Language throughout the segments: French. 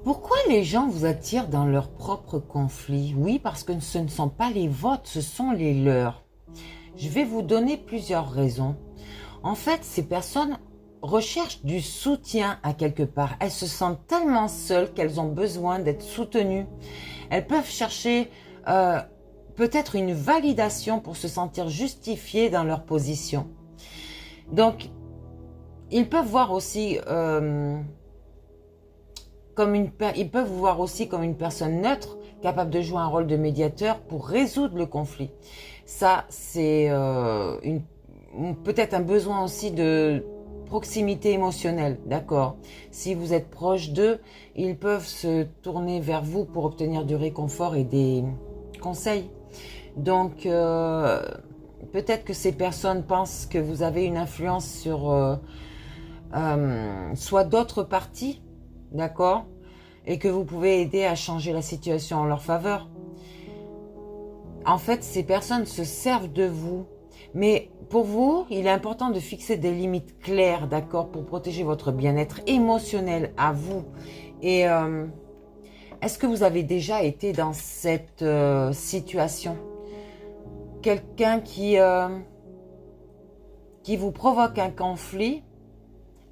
Pourquoi les gens vous attirent dans leurs propres conflits? Oui, parce que ce ne sont pas les vôtres, ce sont les leurs. Je vais vous donner plusieurs raisons. En fait, ces personnes recherchent du soutien à quelque part. Elles se sentent tellement seules qu'elles ont besoin d'être soutenues. Elles peuvent chercher euh, peut-être une validation pour se sentir justifiées dans leur position. Donc, ils peuvent voir aussi ils peuvent vous voir aussi comme une personne neutre, capable de jouer un rôle de médiateur pour résoudre le conflit. Ça, c'est peut-être un besoin aussi de proximité émotionnelle, d'accord. Si vous êtes proche d'eux, ils peuvent se tourner vers vous pour obtenir du réconfort et des conseils. Donc, peut-être que ces personnes pensent que vous avez une influence sur soit d'autres parties, d'accord, et que vous pouvez aider à changer la situation en leur faveur. En fait, ces personnes se servent de vous. Mais pour vous, il est important de fixer des limites claires, d'accord, pour protéger votre bien-être émotionnel à vous. Et est-ce que vous avez déjà été dans cette situation? Quelqu'un qui vous provoque un conflit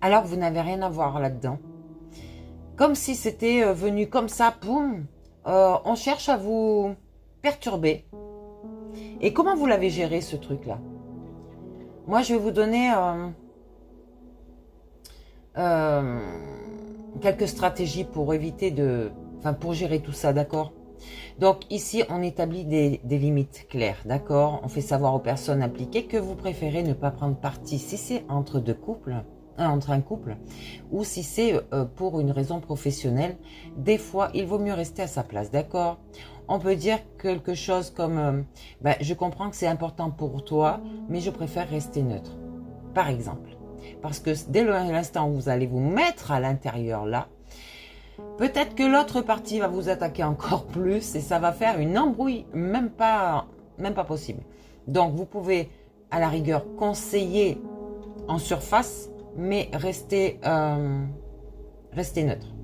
alors que vous n'avez rien à voir là-dedans. Comme si c'était venu comme ça, boum, on cherche à vous perturber. Et comment vous l'avez géré ce truc-là? Moi, je vais vous donner euh, quelques stratégies pour éviter pour gérer tout ça, d'accord? Donc ici, on établit des limites claires, d'accord? On fait savoir aux personnes impliquées que vous préférez ne pas prendre parti si c'est entre un couple, ou si c'est pour une raison professionnelle. Des fois, il vaut mieux rester à sa place, d'accord? On peut dire quelque chose comme je comprends que c'est important pour toi, mais je préfère rester neutre. Par exemple. Parce que dès l'instant où vous allez vous mettre à l'intérieur là, peut-être que l'autre partie va vous attaquer encore plus et ça va faire une embrouille même pas possible. Donc vous pouvez à la rigueur conseiller en surface, mais rester neutre.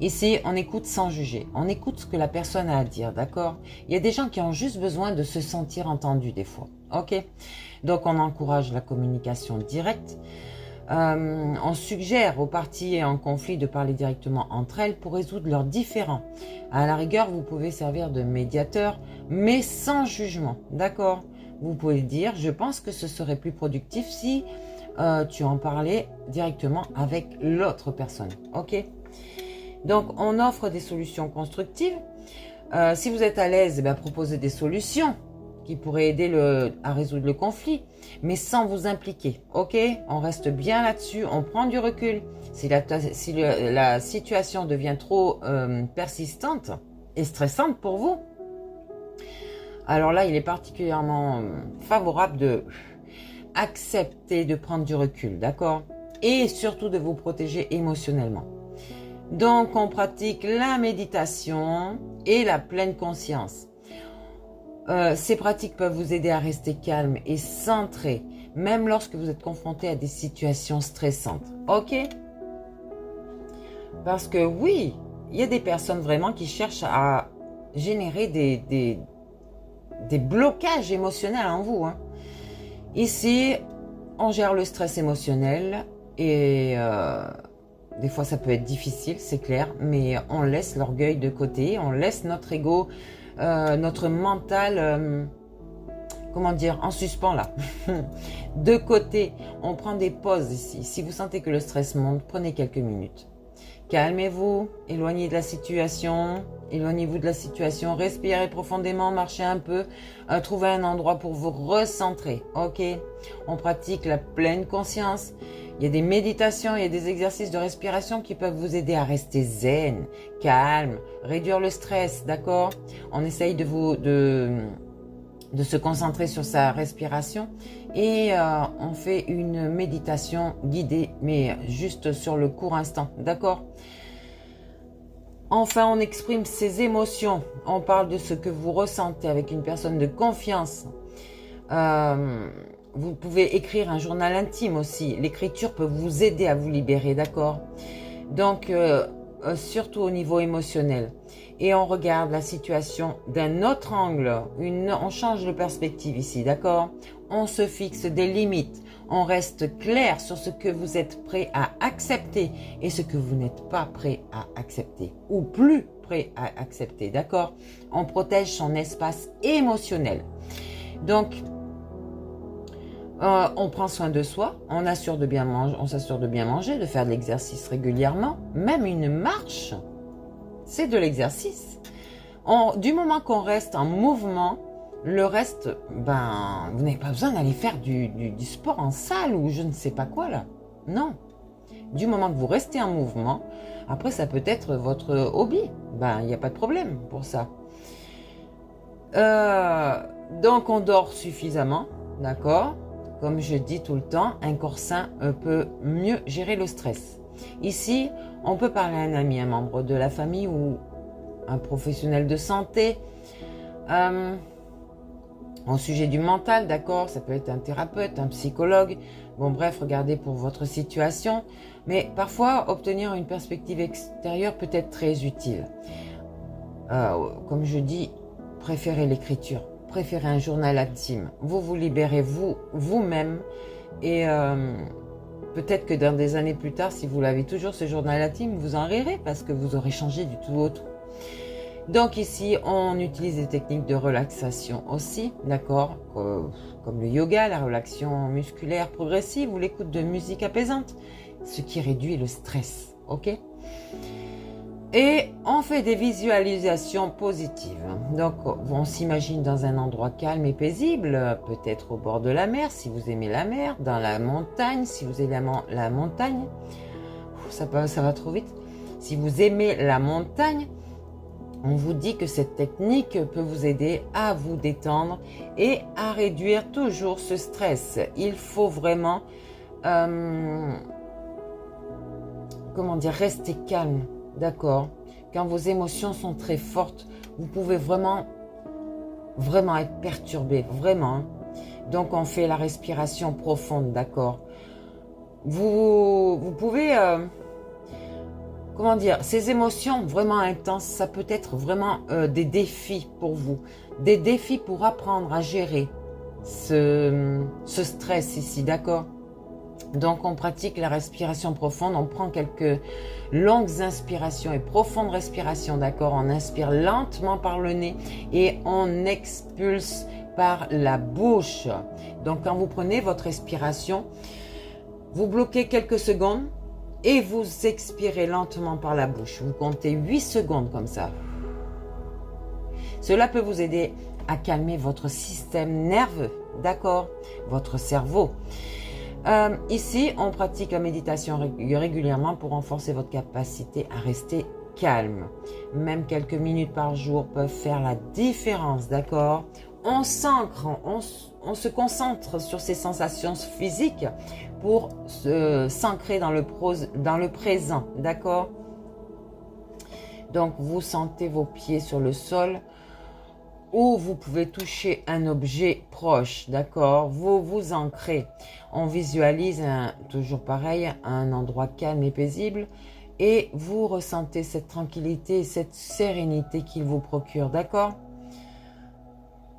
Ici, on écoute sans juger. On écoute ce que la personne a à dire, d'accord? Il y a des gens qui ont juste besoin de se sentir entendus des fois, ok? Donc, on encourage la communication directe. On suggère aux parties en conflit de parler directement entre elles pour résoudre leurs différends. À la rigueur, vous pouvez servir de médiateur, mais sans jugement, d'accord? Vous pouvez dire, je pense que ce serait plus productif si tu en parlais directement avec l'autre personne, ok? Donc, on offre des solutions constructives. Si vous êtes à l'aise, proposez des solutions qui pourraient aider à résoudre le conflit, mais sans vous impliquer, ok? On reste bien là-dessus, on prend du recul. Si la situation devient trop persistante et stressante pour vous, alors là, il est particulièrement favorable de accepter de prendre du recul, d'accord? Et surtout de vous protéger émotionnellement. Donc, on pratique la méditation et la pleine conscience. Ces pratiques peuvent vous aider à rester calme et centré, même lorsque vous êtes confronté à des situations stressantes. Ok? Parce que oui, il y a des personnes vraiment qui cherchent à générer des blocages émotionnels en vous. Hein. Ici, on gère le stress émotionnel et des fois ça peut être difficile, c'est clair, mais on laisse l'orgueil de côté, on laisse notre ego, notre mental, en suspens là, de côté. On prend des pauses ici. Si vous sentez que le stress monte, prenez quelques minutes. Calmez-vous, éloignez-vous de la situation, respirez profondément, marchez un peu, trouvez un endroit pour vous recentrer, ok? On pratique la pleine conscience. Il y a des méditations, il y a des exercices de respiration qui peuvent vous aider à rester zen, calme, réduire le stress, d'accord? On essaye de se concentrer sur sa respiration et on fait une méditation guidée, mais juste sur le court instant, d'accord? Enfin, on exprime ses émotions, on parle de ce que vous ressentez avec une personne de confiance. Vous pouvez écrire un journal intime aussi, l'écriture peut vous aider à vous libérer, d'accord? Donc, surtout au niveau émotionnel. Et on regarde la situation d'un autre angle. On change de perspective ici, d'accord? On se fixe des limites. On reste clair sur ce que vous êtes prêt à accepter et ce que vous n'êtes pas prêt à accepter ou plus prêt à accepter, d'accord? On protège son espace émotionnel. Donc, on prend soin de soi, on s'assure de bien manger, de faire de l'exercice régulièrement. Même une marche, c'est de l'exercice. Du moment qu'on reste en mouvement, le reste, vous n'avez pas besoin d'aller faire du sport en salle ou je ne sais pas quoi là. Non. Du moment que vous restez en mouvement, après ça peut être votre hobby. Il n'y a pas de problème pour ça. Donc on dort suffisamment, d'accord? Comme je dis tout le temps, un corps sain peut mieux gérer le stress. Ici, on peut parler à un ami, un membre de la famille ou un professionnel de santé. Au sujet du mental, d'accord, ça peut être un thérapeute, un psychologue. Bon bref, regardez pour votre situation. Mais parfois, obtenir une perspective extérieure peut être très utile. Comme je dis, préférez l'écriture. Préférez un journal intime. Vous vous libérez vous-même. Et peut-être que dans des années plus tard, si vous l'avez toujours ce journal intime, vous en rirez parce que vous aurez changé du tout au tout. Donc ici, on utilise des techniques de relaxation aussi, d'accord, comme le yoga, la relaxation musculaire progressive ou l'écoute de musique apaisante, ce qui réduit le stress, ok? Et on fait des visualisations positives. Donc, on s'imagine dans un endroit calme et paisible, peut-être au bord de la mer, si vous aimez la mer, dans la montagne, si vous aimez la montagne. Ça va trop vite. Si vous aimez la montagne, on vous dit que cette technique peut vous aider à vous détendre et à réduire toujours ce stress. Il faut vraiment, rester calme, d'accord? Quand vos émotions sont très fortes, vous pouvez vraiment être perturbé, vraiment. Donc on fait la respiration profonde, d'accord? Vous pouvez... ces émotions vraiment intenses, ça peut être vraiment des défis pour vous. Des défis pour apprendre à gérer ce stress ici, d'accord? Donc on pratique la respiration profonde, on prend quelques longues inspirations et profondes respirations, d'accord? On inspire lentement par le nez et on expulse par la bouche. Donc quand vous prenez votre respiration, vous bloquez quelques secondes, et vous expirez lentement par la bouche. Vous comptez 8 secondes comme ça. Cela peut vous aider à calmer votre système nerveux, d'accord? Votre cerveau. Ici, on pratique la méditation régulièrement pour renforcer votre capacité à rester calme. Même quelques minutes par jour peuvent faire la différence, d'accord? On s'ancre, on se concentre sur ces sensations physiques pour s'ancrer dans le présent, d'accord? Donc, vous sentez vos pieds sur le sol ou vous pouvez toucher un objet proche, d'accord? Vous vous ancrez. On visualise, toujours pareil, un endroit calme et paisible et vous ressentez cette tranquillité et cette sérénité qu'il vous procure, d'accord?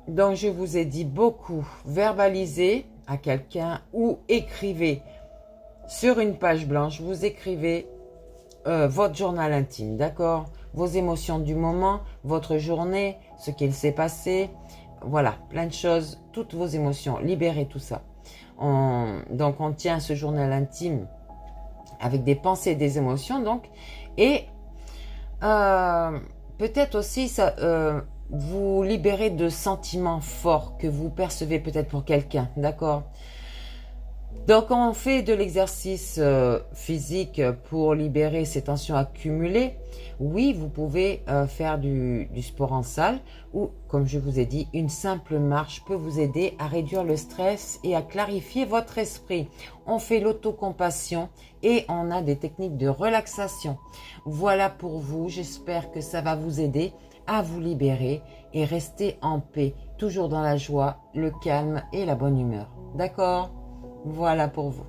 Donc, je vous ai dit beaucoup, verbalisez à quelqu'un ou écrivez sur une page blanche, vous écrivez votre journal intime, d'accord? Vos émotions du moment, votre journée, ce qu'il s'est passé, voilà, plein de choses, toutes vos émotions, libérez tout ça. Donc, on tient ce journal intime avec des pensées et des émotions, donc, et peut-être aussi ça... vous libérez de sentiments forts que vous percevez peut-être pour quelqu'un, d'accord? Donc, on fait de l'exercice physique pour libérer ces tensions accumulées. Oui, vous pouvez faire du sport en salle ou, comme je vous ai dit, une simple marche peut vous aider à réduire le stress et à clarifier votre esprit. On fait l'autocompassion et on a des techniques de relaxation. Voilà pour vous, j'espère que ça va vous aider à vous libérer et rester en paix, toujours dans la joie, le calme et la bonne humeur. D'accord? Voilà pour vous.